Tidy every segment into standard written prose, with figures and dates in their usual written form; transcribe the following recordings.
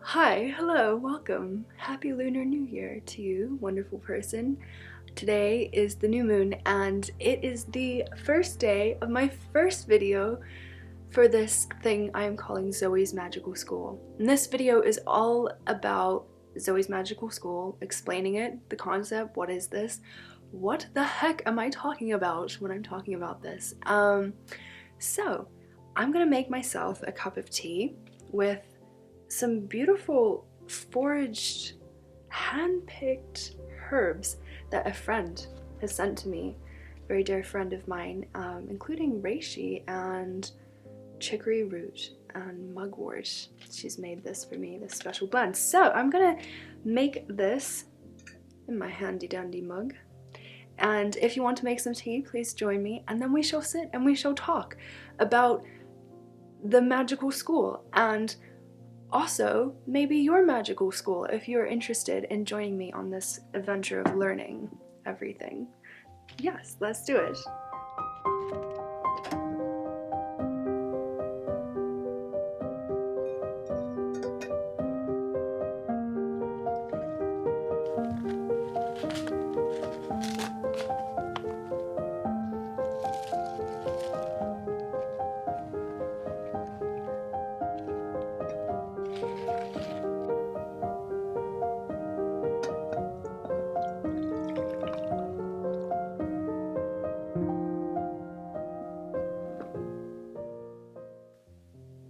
Hi, hello, welcome. Happy Lunar New Year to you, wonderful person. Today is the new moon and it is the first day of my first video for this thing I am calling Zoe's Magical School. And this video is all about Zoe's Magical School, explaining it, the concept, what is this? What the heck am I talking about when I'm talking about this? So I'm gonna make myself a cup of tea with some beautiful foraged, hand-picked herbs that a friend has sent to me, a very dear friend of mine, including reishi and chicory root and mugwort. She's made this for me, this special blend. So I'm gonna make this in my handy dandy mug. And if you want to make some tea, please join me, and then we shall sit and we shall talk about the magical school, and also maybe your magical school if you're interested in joining me on this adventure of learning everything. Yes, let's do it.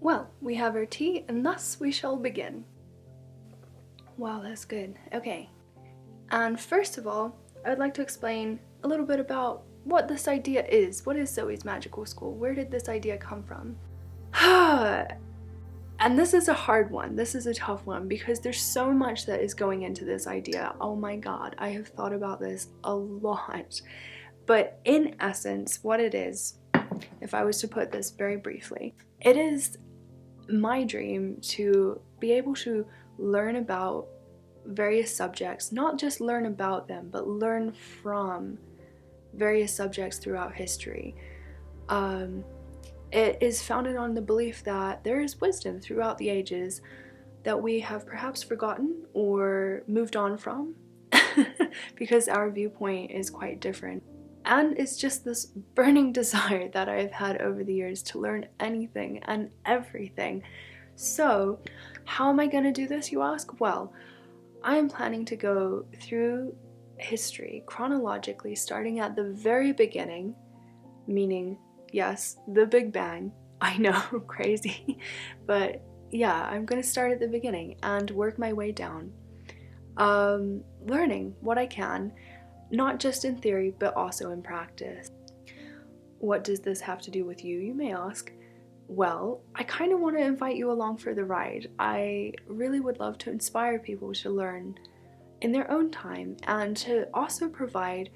Well, we have our tea, and thus we shall begin. Wow, that's good. Okay. And first of all, I would like to explain a little bit about what this idea is. What is Zoe's Magical School? Where did this idea come from? And this is a hard one. This is a tough one because there's so much that is going into this idea. Oh my god, I have thought about this a lot. But in essence, what it is, if I was to put this very briefly, it is my dream to be able to learn about various subjects, not just learn about them, but learn from various subjects throughout history. It is founded on the belief that there is wisdom throughout the ages that we have perhaps forgotten or moved on from because our viewpoint is quite different. And it's just this burning desire that I've had over the years to learn anything and everything. So, how am I going to do this, you ask? Well, I am planning to go through history chronologically, starting at the very beginning, meaning, yes, the Big Bang. I know, crazy. But yeah, I'm going to start at the beginning and work my way down, learning what I can. Not just in theory, but also in practice. What does this have to do with you, you may ask? Well, I kind of want to invite you along for the ride. I really would love to inspire people to learn in their own time and to also provide,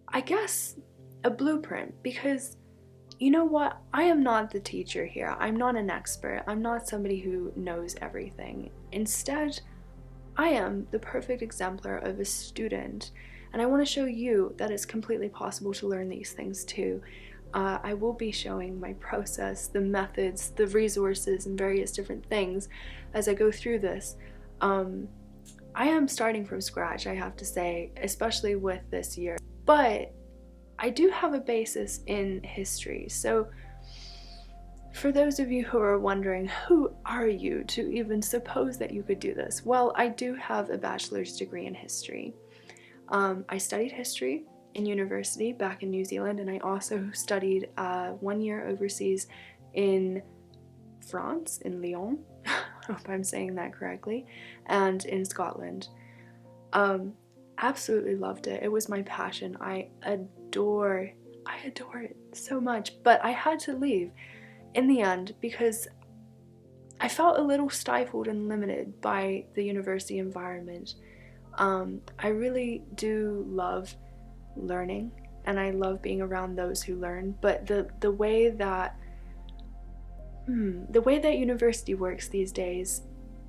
I guess, a blueprint, because you know what? I am not the teacher here. I'm not an expert. I'm not somebody who knows everything. Instead, I am the perfect exemplar of a student, and I want to show you that it's completely possible to learn these things too. I will be showing my process, the methods, the resources, and various different things as I go through this. I am starting from scratch, I have to say, especially with this year, but I do have a basis in history. So for those of you who are wondering, who are you to even suppose that you could do this? Well, I do have a bachelor's degree in history. I studied history in university back in New Zealand, and I also studied 1 year overseas in France, in Lyon, I hope I'm saying that correctly, and in Scotland. Absolutely loved it. It was my passion. I adore it so much, but I had to leave in the end because I felt a little stifled and limited by the university environment. I really do love learning, and I love being around those who learn, but the way that university works these days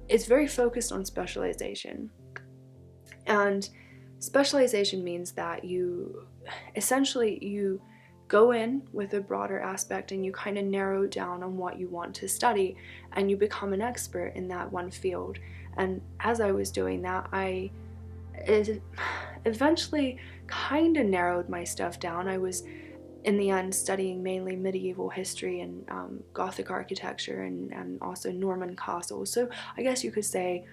is very focused on specialization. And specialization means that you go in with a broader aspect and you kind of narrow down on what you want to study, and you become an expert in that one field. And as I was doing that, I eventually kind of narrowed my stuff down. I was in the end studying mainly medieval history and Gothic architecture and also Norman castles. So I guess you could say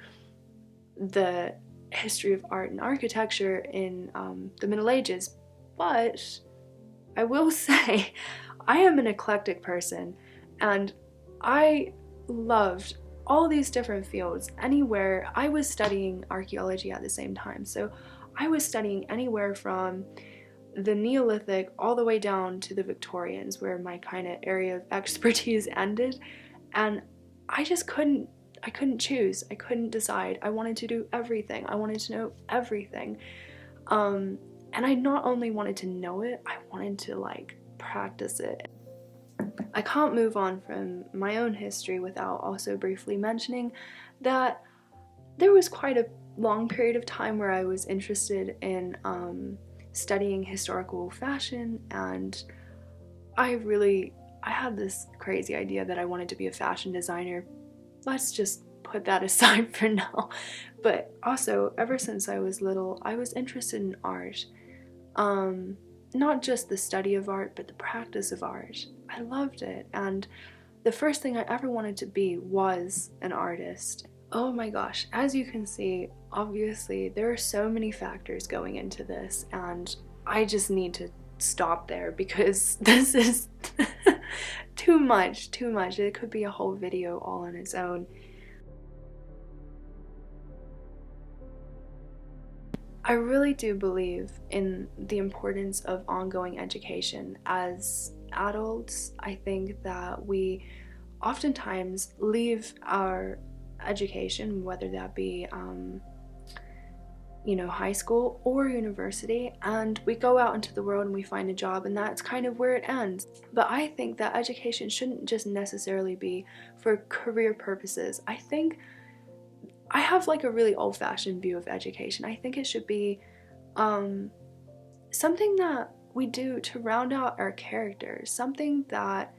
the history of art and architecture in the Middle Ages. But I will say I am an eclectic person, and I loved all these different fields. Anywhere, I was studying archaeology at the same time, so I was studying anywhere from the Neolithic all the way down to the Victorians, where my kind of area of expertise ended, and I couldn't choose. I couldn't decide. I wanted to do everything. I wanted to know everything. And I not only wanted to know it, I wanted to like practice it. I can't move on from my own history without also briefly mentioning that there was quite a long period of time where I was interested in studying historical fashion, and I had this crazy idea that I wanted to be a fashion designer. Let's just put that aside for now. But also, ever since I was little, I was interested in art. Not just the study of art, but the practice of art. I loved it, and the first thing I ever wanted to be was an artist. Oh my gosh, as you can see, obviously there are so many factors going into this, and I just need to stop there because this is too much. It could be a whole video all on its own. I really do believe in the importance of ongoing education. As adults, I think that we oftentimes leave our education, whether that be high school or university, and we go out into the world and we find a job, and that's kind of where it ends. But I think that education shouldn't just necessarily be for career purposes. I have like a really old-fashioned view of education. I think it should be something that we do to round out our characters, something that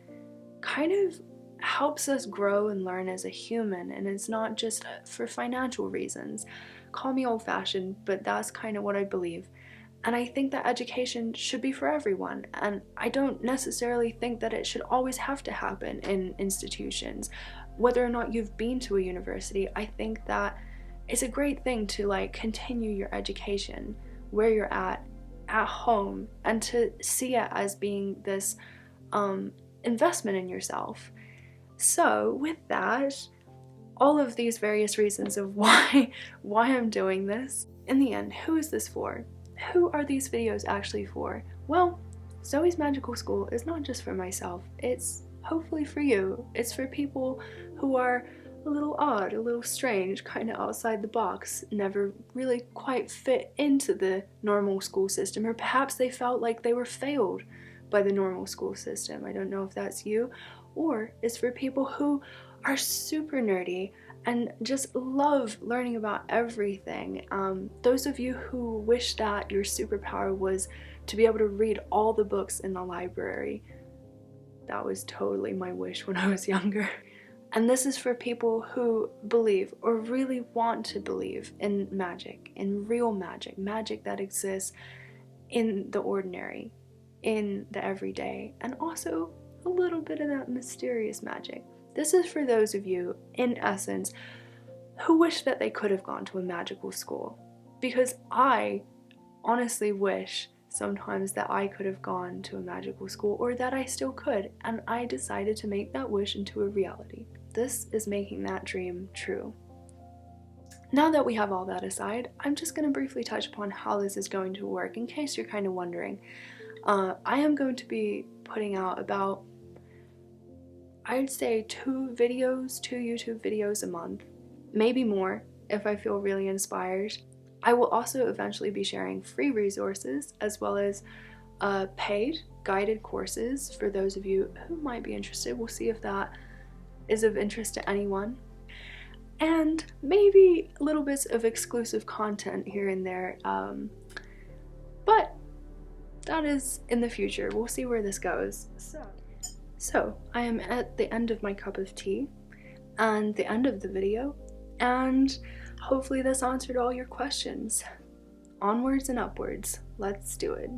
kind of helps us grow and learn as a human, and it's not just for financial reasons. Call me old-fashioned, but that's kind of what I believe. And I think that education should be for everyone, and I don't necessarily think that it should always have to happen in institutions. Whether or not you've been to a university, I think that it's a great thing to like continue your education where you're at home, and to see it as being this investment in yourself. So with that, all of these various reasons of why I'm doing this, in the end, who is this for? Who are these videos actually for? Well, Zoe's Magical School is not just for myself, it's hopefully for you. It's for people who are a little odd, a little strange, kind of outside the box, never really quite fit into the normal school system, or perhaps they felt like they were failed by the normal school system. I don't know if that's you. Or it's for people who are super nerdy and just love learning about everything. Those of you who wish that your superpower was to be able to read all the books in the library. That was totally my wish when I was younger. And this is for people who believe or really want to believe in magic, in real magic, magic that exists in the ordinary, in the everyday, and also a little bit of that mysterious magic. This is for those of you, in essence, who wish that they could have gone to a magical school. Because I honestly wish sometimes that I could have gone to a magical school, or that I still could, and I decided to make that wish into a reality. This is making that dream true. Now that we have all that aside, I'm just going to briefly touch upon how this is going to work in case you're kind of wondering. I am going to be putting out about, I'd say, 2 YouTube videos a month, maybe more if I feel really inspired. I will also eventually be sharing free resources as well as paid guided courses for those of you who might be interested. We'll see if that is of interest to anyone. And maybe little bits of exclusive content here and there, but that is in the future. We'll see where this goes. So I am at the end of my cup of tea and the end of the video, and hopefully this answered all your questions. Onwards and upwards. Let's do it.